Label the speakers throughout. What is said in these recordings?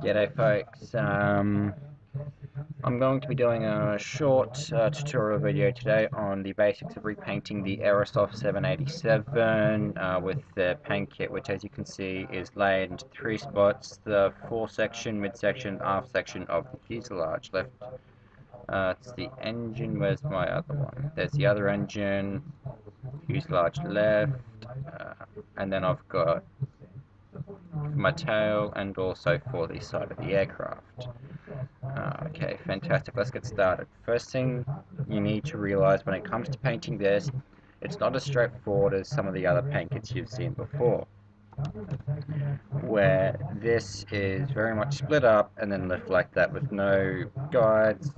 Speaker 1: G'day folks, I'm going to be doing a short tutorial video today on the basics of repainting the Aerosim 787 with the paint kit, which as you can see is laid into three spots: the foresection, midsection, aft section of the fuselage. Left, it's the engine. Where's my other one? There's the other engine, fuselage left, and then I've got my tail and also for the side of the aircraft. Okay, fantastic. Let's get started. First thing you need to realize when it comes to painting this, it's not as straightforward as some of the other paint kits you've seen before, where this is very much split up and then left like that with no guides,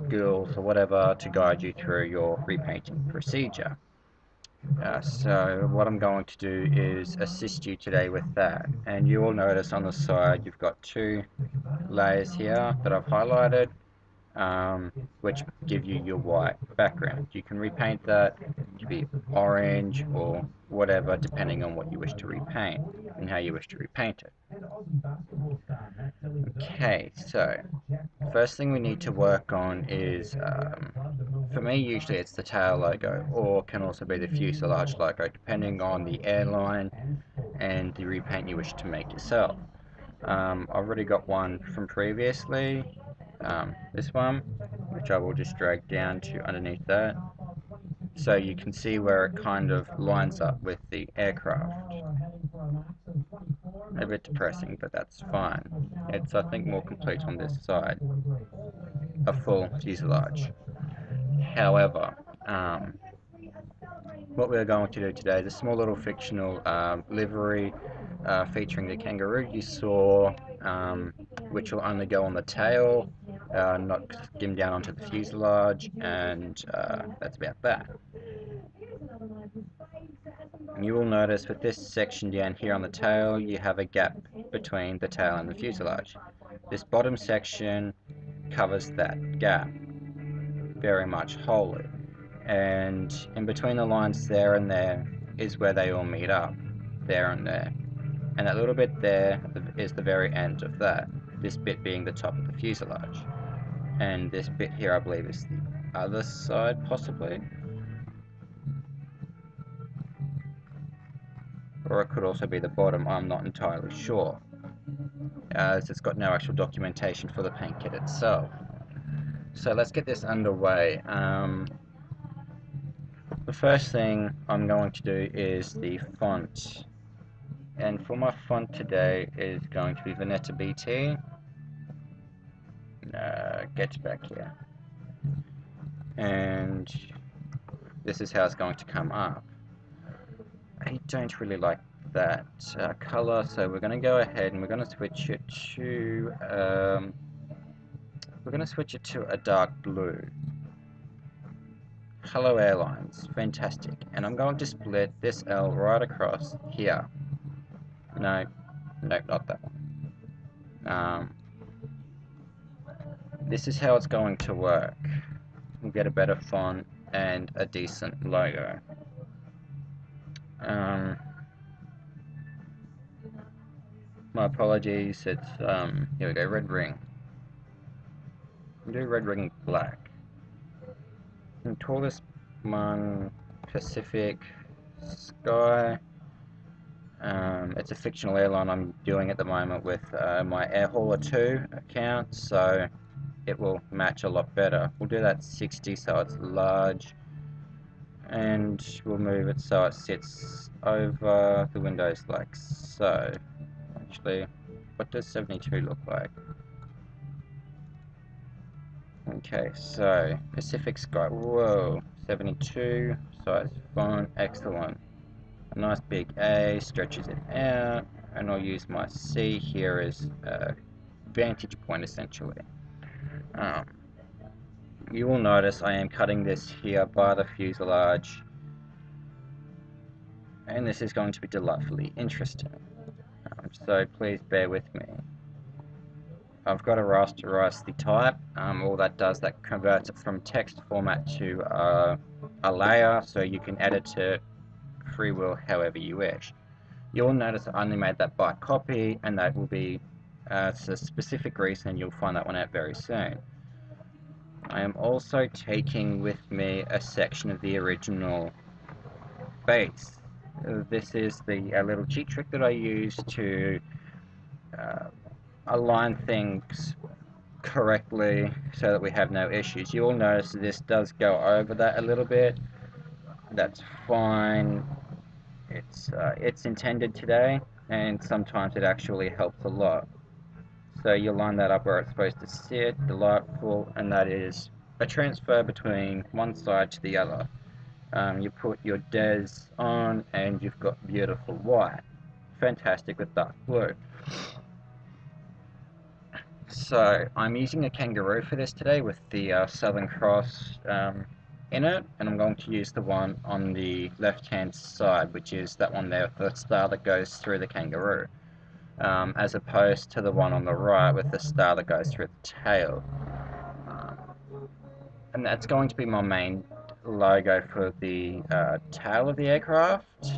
Speaker 1: girls, or whatever to guide you through your repainting procedure. So what I'm going to do is assist you today with that, and you will notice on the side you've got two layers here that I've highlighted, which give you your white background. You can repaint that to be orange or whatever, depending on what you wish to repaint and how you wish to repaint it. Okay, so first thing we need to work on is, for me usually it's the tail logo, or can also be the fuselage logo, depending on the airline and the repaint you wish to make yourself. I've already got one from previously, this one, which I will just drag down to underneath that, so you can see where it kind of lines up with the aircraft. A bit depressing, but that's fine. It's, I think, more complete on this side, a full fuselage. However, what we're going to do today is a small little fictional livery featuring the kangaroo you saw, which will only go on the tail, not skim down onto the fuselage, and that's about that. And you will notice with this section down here on the tail, you have a gap between the tail and the fuselage. This bottom section covers that gap very much wholly, and in between the lines there and there is where they all meet up, there and there. And that little bit there is the very end of that, this bit being the top of the fuselage. And this bit here I believe is the other side, possibly. Or it could also be the bottom, I'm not entirely sure, as it's got no actual documentation for the paint kit itself. So let's get this underway. The first thing I'm going to do is the font. And for my font today is going to be Veneta BT. Get back here. And this is how it's going to come up. I don't really like that color, so we're going to go ahead and we're going to switch it to a dark blue. Hello Airlines, fantastic. And I'm going to split this L right across here. No, not that one. This is how it's going to work. We'll get a better font and a decent logo. My apologies, it's, here we go, red ring. We'll do red ring black. And call this one Pacific Sky. It's a fictional airline I'm doing at the moment with my Air Hauler 2 account, so it will match a lot better. We'll do that 60 so it's large, and we'll move it so it sits over the windows like so. Actually, what does 72 look like? Okay, so Pacific Sky, whoa, 72, size font, excellent. A nice big A, stretches it out, and I'll use my C here as a vantage point essentially. You will notice I am cutting this here by the fuselage, and this is going to be delightfully interesting. So please bear with me. I've got to rasterize the type. All that does, that converts it from text format to a layer, so you can edit it freewill however you wish. You'll notice I only made that by copy, and that will be It's a specific reason, and you'll find that one out very soon. I am also taking with me a section of the original base. This is the little cheat trick that I use to uh, align things correctly so that we have no issues. You will notice that this does go over that a little bit. That's fine. It's intended today, and sometimes it actually helps a lot. So you line that up where it's supposed to sit, delightful, and that is a transfer between one side to the other. You put your des on, and you've got beautiful white. Fantastic with dark blue. So I'm using a kangaroo for this today with the Southern Cross in it, and I'm going to use the one on the left hand side, which is that one there with the star that goes through the kangaroo, as opposed to the one on the right with the star that goes through the tail. And that's going to be my main logo for the tail of the aircraft,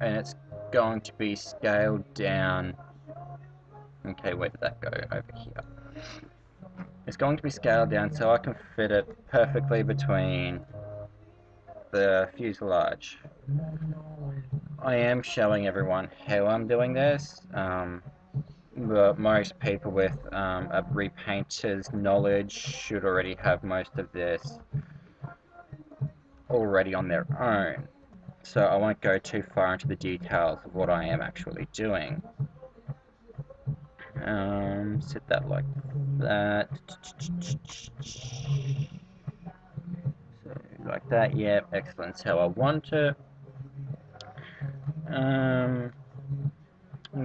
Speaker 1: and it's going to be scaled down. Okay, where did that go? Over here. It's going to be scaled down so I can fit it perfectly between the fuselage. I am showing everyone how I'm doing this, but most people with a repainter's knowledge should already have most of this already on their own. So I won't go too far into the details of what I am actually doing. Set that like that. So like that, yep, excellent. That's how I want it.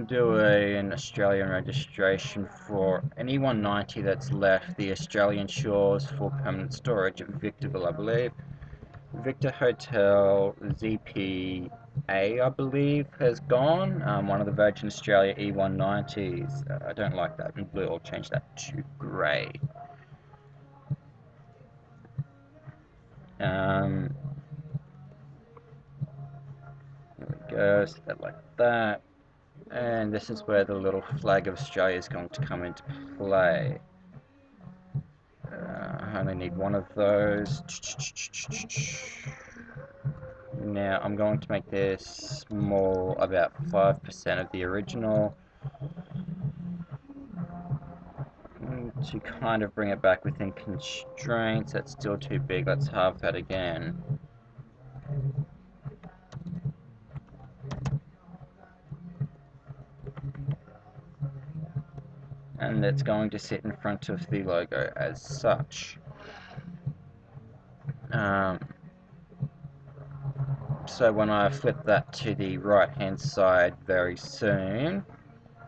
Speaker 1: Do an Australian registration for any 190 that's left the Australian shores for permanent storage at Victorville, I believe. Victor Hotel ZPA, I believe, has gone. One of the Virgin Australia E190s. I don't like that in blue. I'll change that to grey. There we go. Set that like that. And this is where the little flag of Australia is going to come into play. I only need one of those. Now I'm going to make this small, about 5% of the original, to kind of bring it back within constraints. That's still too big. Let's halve that again. And it's going to sit in front of the logo as such. So when I flip that to the right hand side very soon,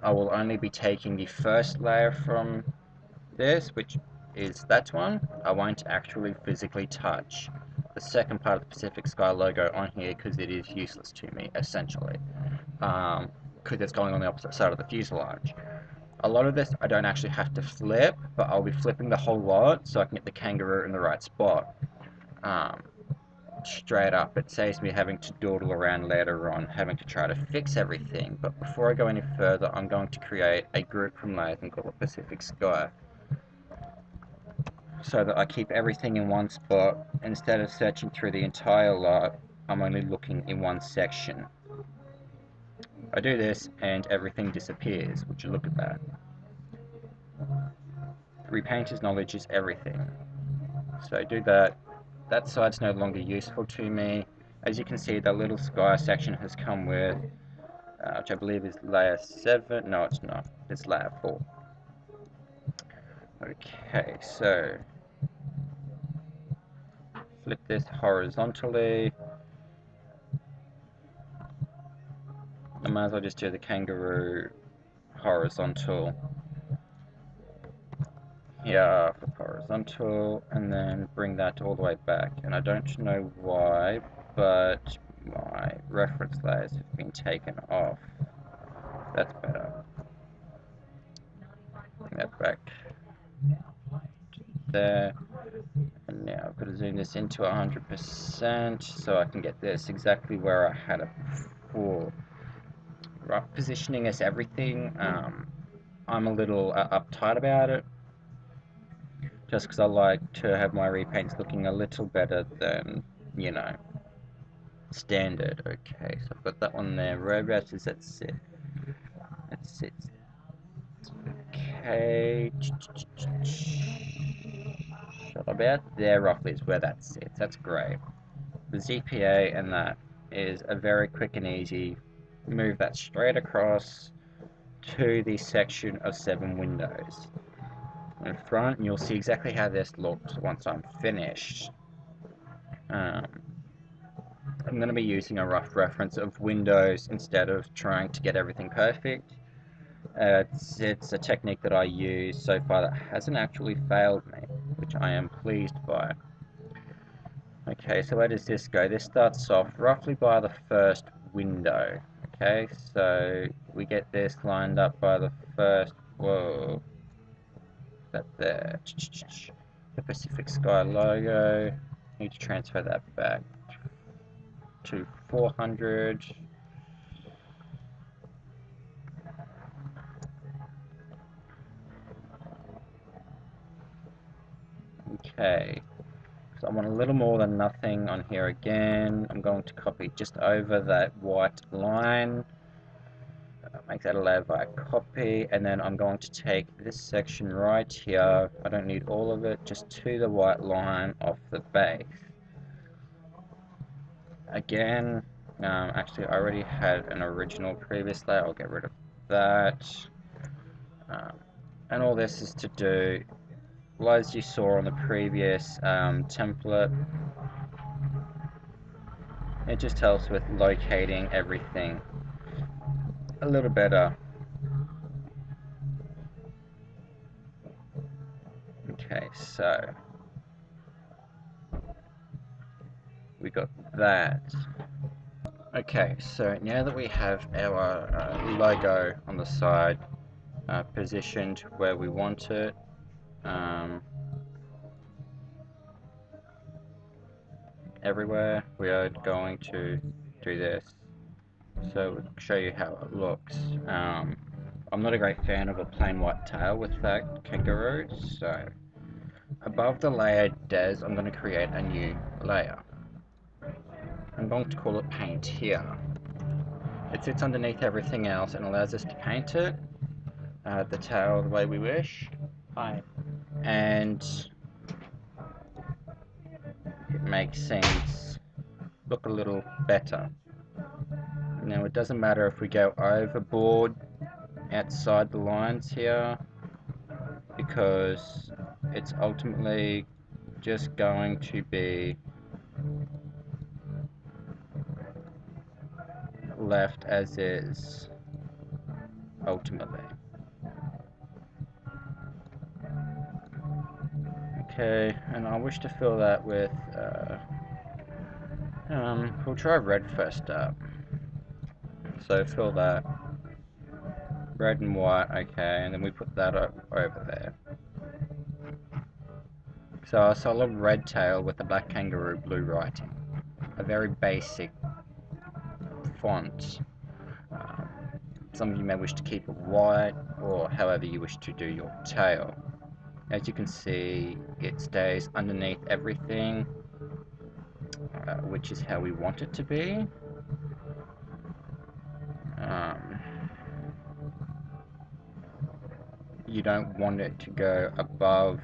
Speaker 1: I will only be taking the first layer from this, which is that one. I won't actually physically touch the second part of the Pacific Sky logo on here because it is useless to me, essentially, because it's going on the opposite side of the fuselage. A lot of this I don't actually have to flip, but I'll be flipping the whole lot so I can get the kangaroo in the right spot. Straight up, it saves me having to dawdle around later on, having to try to fix everything. But before I go any further, I'm going to create a group from layers and call it Pacific Sky, so that I keep everything in one spot. Instead of searching through the entire lot, I'm only looking in one section. I do this and everything disappears. Would you look at that? Repainter's knowledge is everything. So do that. That side's no longer useful to me. As you can see, the little sky section has come with, which I believe is layer 7. No, it's not. It's layer 4. Okay, so flip this horizontally. I might as well just do the kangaroo horizontal. Here, flip horizontal, and then bring that all the way back. And I don't know why, but my reference layers have been taken off. That's better. Bring that back there. And now I've got to zoom this into 100% so I can get this exactly where I had it before. Right, positioning is everything. I'm a little uptight about it, just because I like to have my repaints looking a little better than, you know, standard. Okay, so I've got that one there. Whereabouts does that sit? That sits. Okay. About there roughly is where that sits. That's great. The ZPA and that is a very quick and easy. Move that straight across to the section of 7 windows in front, and you'll see exactly how this looks once I'm finished. I'm going to be using a rough reference of windows instead of trying to get everything perfect. It's a technique that I use so far that hasn't actually failed me, which I am pleased by. Okay, so where does this go? This starts off roughly by the first window. Okay, so we get this lined up by the first, whoa, that there, the Pacific Sky logo. Need to transfer that back to 400. Okay, so I want a little more than nothing on here again. I'm going to copy just over that white line. Make that a layer by copy, and then I'm going to take this section right here. I don't need all of it, just to the white line off the base. Again, actually I already had an original previous layer. I'll get rid of that. And all this is to do, well, as you saw on the previous template, it just helps with locating everything a little better. Okay, so we got that. Okay, so now that we have our logo on the side positioned where we want it, everywhere, we are going to do this. So we'll show you how it looks. I'm not a great fan of a plain white tail with that kangaroo, so above the layer des, I'm going to create a new layer. I'm going to call it paint here. It sits underneath everything else and allows us to paint it, the tail the way we wish. Hi. And it makes things look a little better. Now it doesn't matter if we go overboard outside the lines here, because it's ultimately just going to be left as is, ultimately. Okay, and I wish to fill that with, we'll try red first up. So fill that, red and white, okay, and then we put that over there. So a solid red tail with a black kangaroo blue writing. A very basic font. Some of you may wish to keep it white, or however you wish to do your tail. As you can see, it stays underneath everything, which is how we want it to be. You don't want it to go above.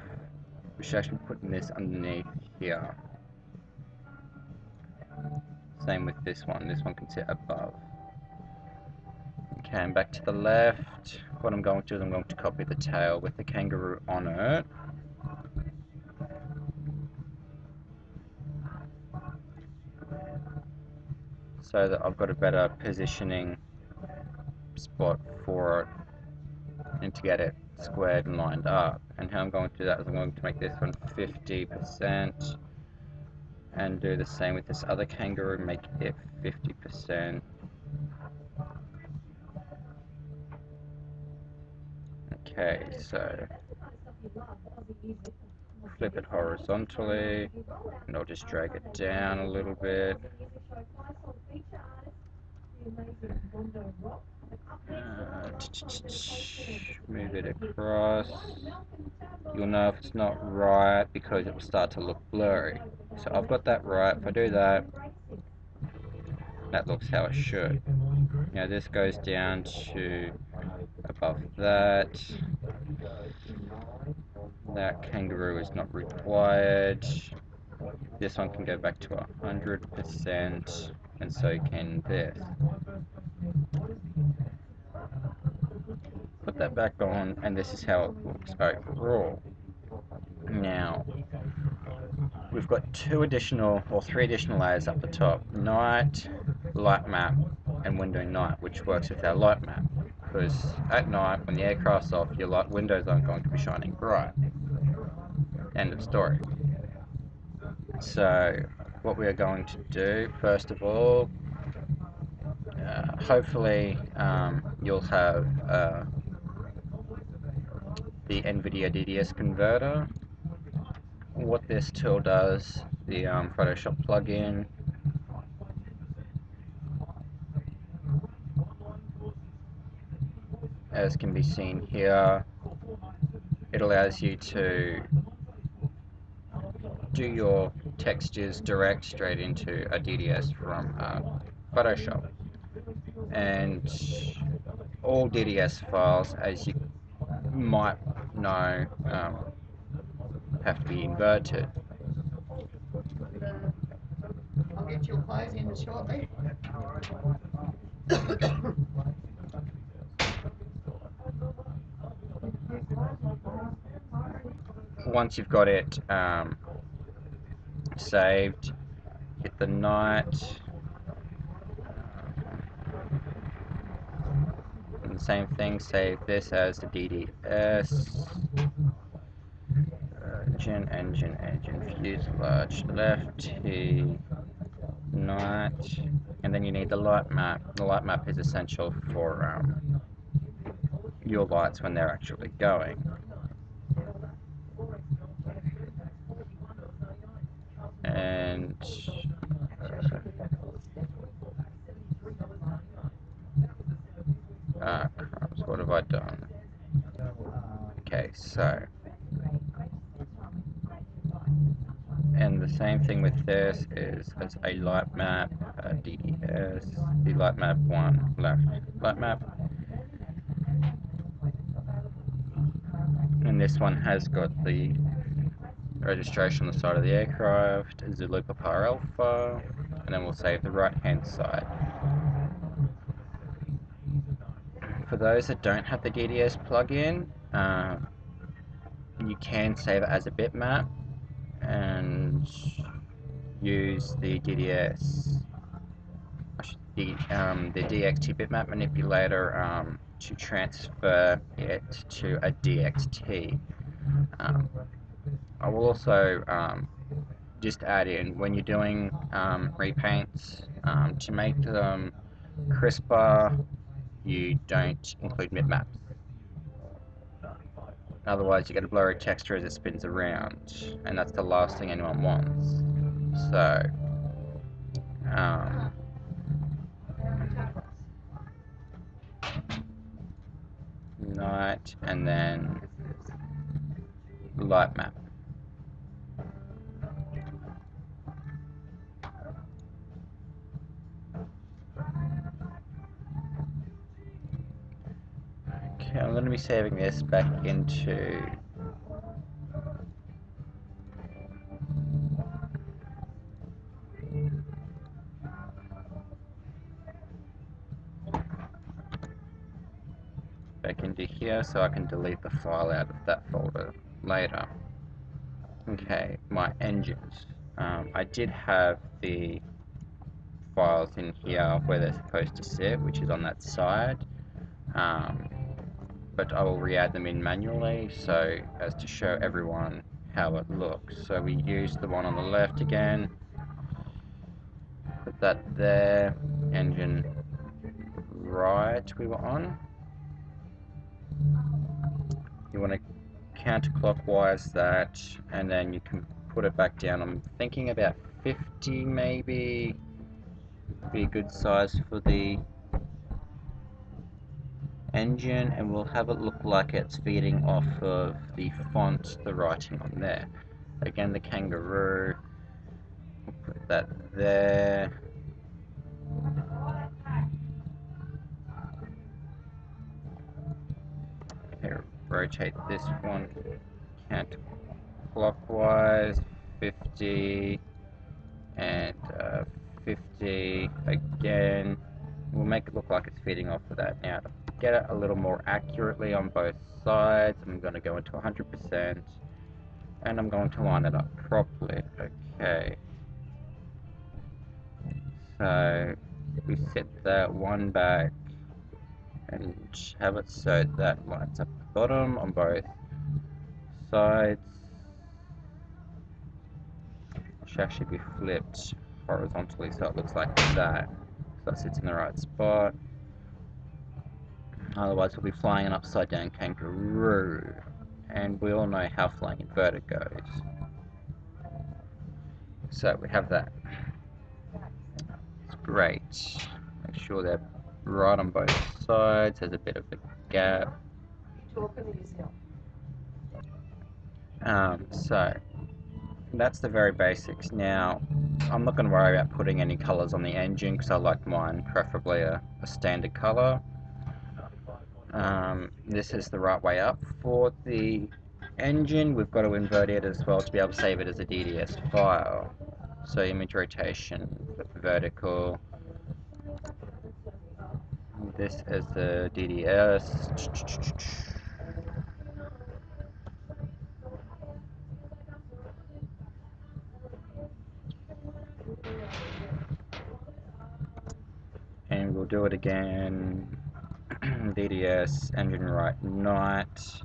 Speaker 1: We should actually put this underneath here. Same with this one can sit above. Okay, and back to the left. What I'm going to do is I'm going to copy the tail with the kangaroo on it. So that I've got a better positioning spot for it and to get it squared and lined up. And how I'm going to do that is I'm going to make this one 50% and do the same with this other kangaroo, make it 50%. Okay, so flip it horizontally, and I'll just drag it down a little bit. Move it across. You'll know if it's not right because it will start to look blurry. So I've got that right. If I do that, that looks how it should. Now this goes down to above that. That kangaroo is not required. This one can go back to 100%, and so can this. Put that back on, and this is how it looks overall. Now, we've got three additional layers up the top: night, light map, and window night, which works with our light map. Because at night, when the aircraft's off, your light windows aren't going to be shining bright. End of story. So, what we are going to do, first of all, hopefully you'll have the NVIDIA DDS converter. What this tool does, the Photoshop plugin, as can be seen here, it allows you to do your textures direct straight into a DDS from Photoshop. And all DDS files, as you might know, have to be inverted.
Speaker 2: I'll get your clothes in shortly.
Speaker 1: Once you've got it saved, hit the night, and the same thing, save this as the DDS, engine, fuselage, left, T, night, and then you need the light map. The light map is essential for your lights when they're actually going. And crumbs, what have I done? Okay, so, and the same thing with this is as a light map, DDS, the light map 1 left light map, and this one has got the registration on the side of the aircraft, Zulu Papa Alpha, and then we'll save the right hand side. For those that don't have the DDS plugin, you can save it as a bitmap and use the DDS, the DXT bitmap manipulator to transfer it to a DXT. I will also just add in, when you're doing repaints, to make them crisper, you don't include bitmaps. Otherwise you get a blurry texture as it spins around, and that's the last thing anyone wants. So, night, and then light map. Okay, I'm going to be saving this back into here so I can delete the file out of that folder later. Okay, my engines. I did have the files in here where they're supposed to sit, which is on that side, but I will re-add them in manually so as to show everyone how it looks. So we use the one on the left again, put that there, engine right we were on. You want to counterclockwise that, and then you can put it back down. I'm thinking about 50 maybe, be a good size for the engine, and we'll have it look like it's feeding off of the font, the writing on there. Again, the kangaroo, we'll put that there. Okay, rotate this one counterclockwise, 50, and 50 again. We'll make it look like it's feeding off of that. Now, to get it a little more accurately on both sides, I'm going to go into 100%, and I'm going to line it up properly. Okay. So, we set that one back, and have it so that lines up the bottom on both sides. Should actually be flipped horizontally so it looks like that. So that sits in the right spot. Otherwise we'll be flying an upside down kangaroo. And we all know how flying inverted goes. So we have that. It's great. Make sure they're right on both sides. There's a bit of a gap. So that's the very basics. Now, I'm not going to worry about putting any colours on the engine because I like mine preferably a standard colour. This is the right way up. For the engine, we've got to invert it as well to be able to save it as a DDS file. So image rotation, vertical. This is the DDS. And we'll do it again. DDS, engine right night.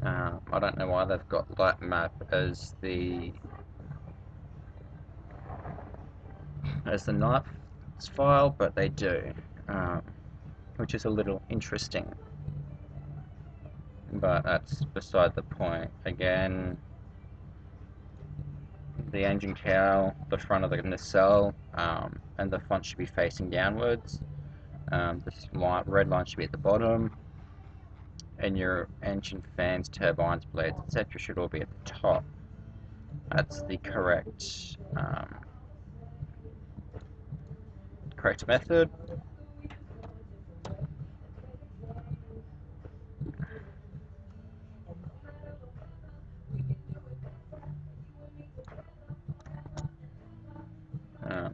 Speaker 1: I don't know why they've got light map as the night file, but they do, which is a little interesting. But that's beside the point. Again, the engine cowl, the front of the nacelle, and the font should be facing downwards. This red line should be at the bottom, and your engine fans, turbines, blades, etc. should all be at the top. That's the correct method.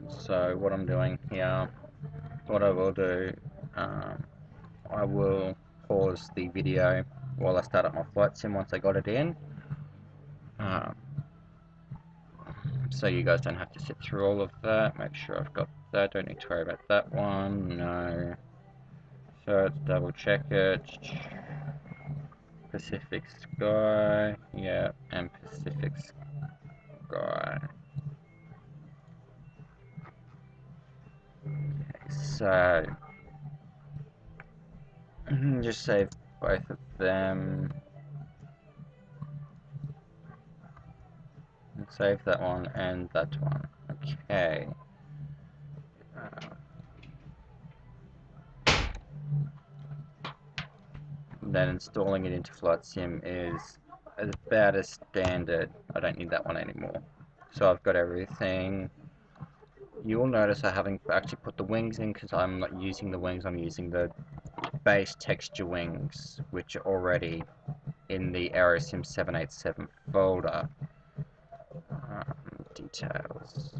Speaker 1: So what I'm doing here, what I will do, I will pause the video while I start up my flight sim once I got it in, so you guys don't have to sit through all of that. Make sure I've got that, don't need to worry about that one, no. So let's double check it. Pacific Sky, yeah, and Pacific Sky. So just save both of them. Save that one and that one. Okay. Then installing it into Flight Sim is about as standard. I don't need that one anymore. So I've got everything. You'll notice I haven't actually put the wings in because I'm not using the wings, I'm using the base texture wings, which are already in the Aerosim 787 folder. Details.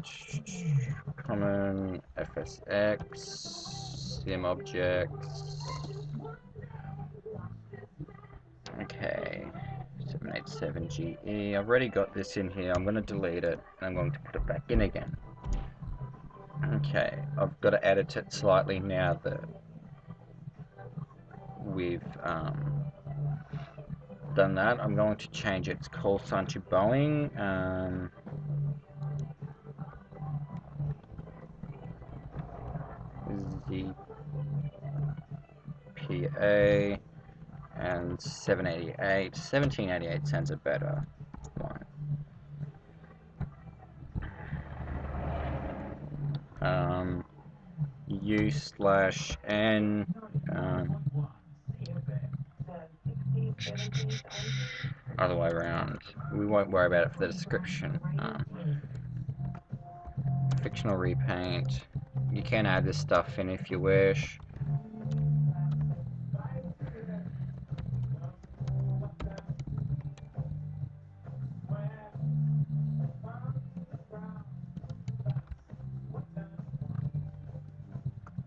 Speaker 1: Common, FSX, Sim objects. Okay, 787GE. I've already got this in here. I'm going to delete it and I'm going to put it back in again. Okay, I've got to edit it slightly now that we've done that. I'm going to change its call sign to Boeing. ZPA and 788. 1788 sounds a better one. U/N. Other way around. We won't worry about it for the description. Fictional repaint. You can add this stuff in if you wish.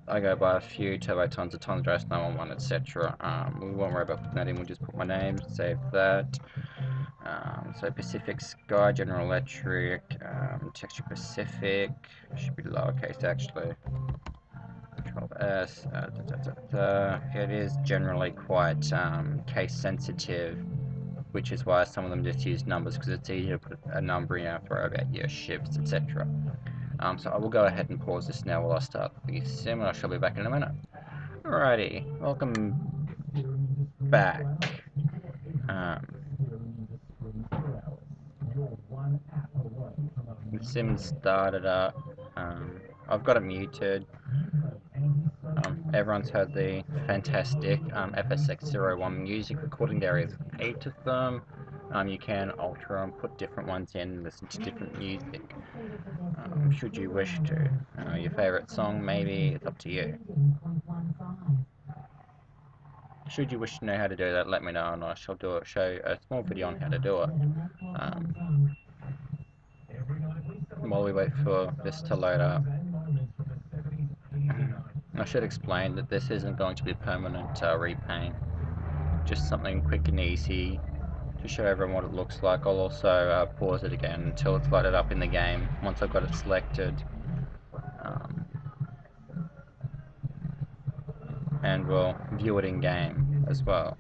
Speaker 1: I go by a few turbotons, a ton dress, 911, etc. We won't worry about putting that in, we'll just put my name, save that. So Pacific Sky, General Electric, Texture Pacific, should be lowercase actually. Control S, It is generally quite case sensitive, which is why some of them just use numbers, because it's easier to put a number in after about your shifts, etc. So I will go ahead and pause this now while I start the sim, and I shall be back in a minute. Alrighty, welcome back. The sim started up. I've got it muted. Everyone's heard the fantastic FSX01 music recording. There is 8 of them. You can alter them, put different ones in, listen to different music. Should you wish to. Your favourite song, maybe, it's up to you. Should you wish to know how to do that, let me know and I shall show a small video on how to do it. While we wait for this to load up. I should explain that this isn't going to be a permanent repaint, just something quick and easy to show everyone what it looks like. I'll also pause it again until it's loaded up in the game, once I've got it selected. And we'll view it in game as well.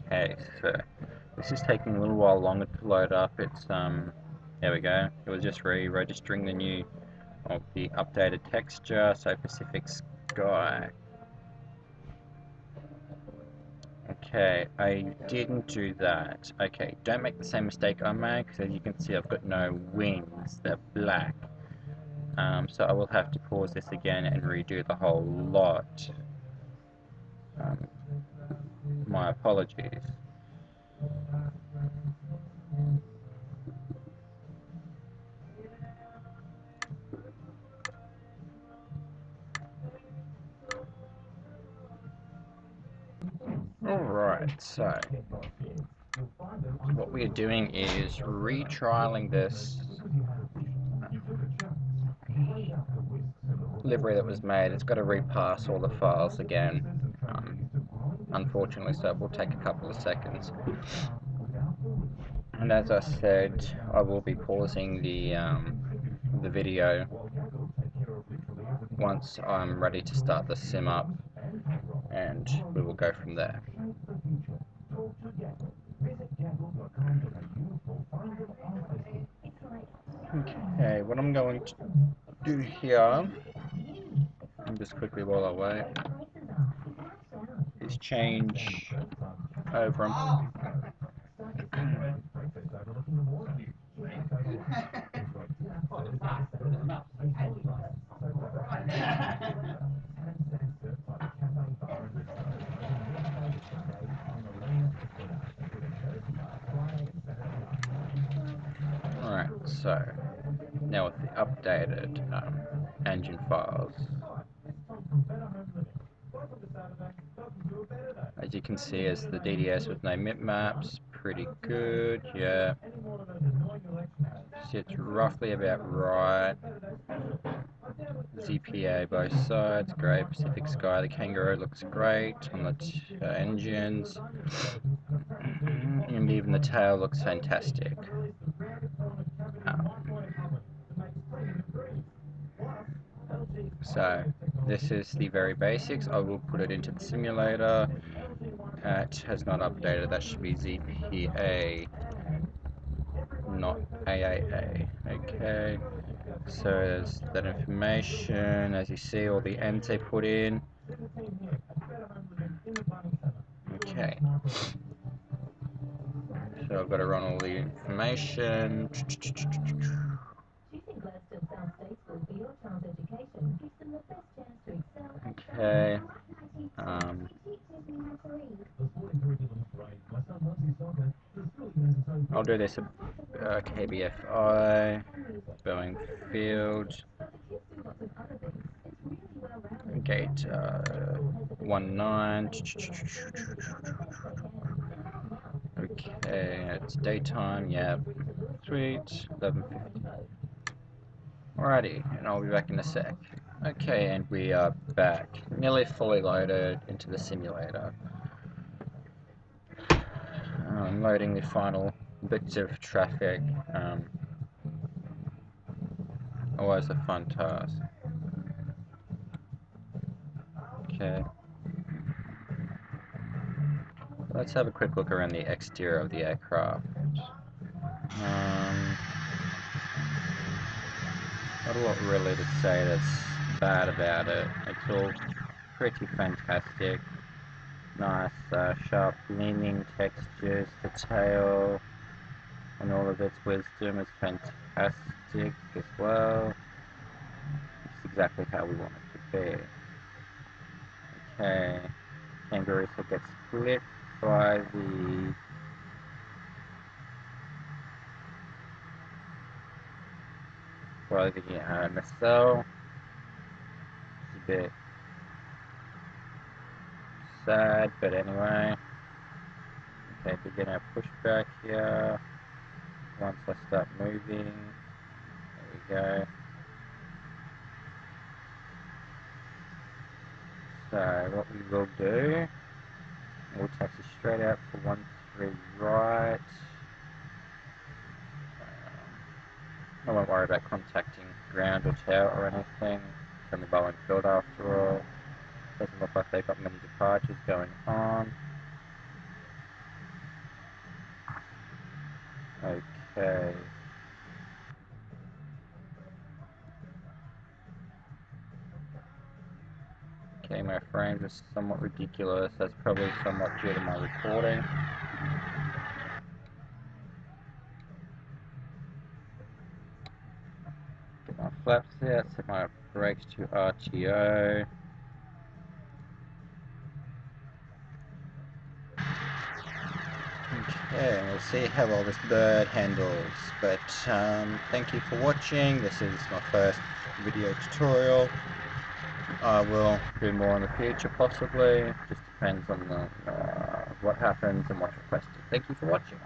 Speaker 1: Okay, so this is taking a little while longer to load up. It's there we go. It was just re-registering the new the updated texture. So Pacific Sky. Okay, I didn't do that. Okay, don't make the same mistake I made, because as you can see I've got no wings, they're black. So I will have to pause this again and redo the whole lot. My apologies. Alright, so what we are doing is retrialing this livery that was made. It's got to repass all the files again, unfortunately, so it will take a couple of seconds. And as I said, I will be pausing the video once I'm ready to start the sim up, and we will go from there. Okay, what I'm going to do here, and just quickly while I wait, is change over Alright, so now with the updated engine files, as you can see, as the DDS with no bitmaps, pretty good, yeah. Sits roughly about right. ZPA both sides, great. Pacific Sky, the Kangaroo looks great on the engines. and even the tail looks fantastic. So this is the very basics. I will put it into the simulator. It has not updated. That should be ZPA, not AAA. Okay. So there's that information. As you see, all the ends they put in. Okay. So I've got to run all the information. Okay. I'll do this KBFI, Boeing Field, Gate 19. Okay, it's daytime, yeah. Sweet, 11:50. Alrighty, and I'll be back in a sec. Okay, and we are back, nearly fully loaded into the simulator. Loading the final bits of traffic. Always a fun task. Okay. Let's have a quick look around the exterior of the aircraft. Not a lot really to say that's bad about it. It's all pretty fantastic. Nice, sharp leaning textures. The tail and all of its wisdom is fantastic as well. It's exactly how we want it to be. Okay, kangaroo head gets split by the nacelle. It's a bit sad, but anyway. Okay, begin our pushback here. Once I start moving, there we go. So what we will do, we'll taxi straight out for 13 right. I won't worry about contacting ground or tower or anything. It's only Boeing Field after all. Doesn't look like they've got many departures going on. Okay. Okay, my frames are somewhat ridiculous. That's probably somewhat due to my recording. Get my flaps out, set my brakes to RTO. Okay, we'll see how well this bird handles. But thank you for watching. This is my first video tutorial. I will do more in the future, possibly. Just depends on what happens and what's requested. Thank you for watching.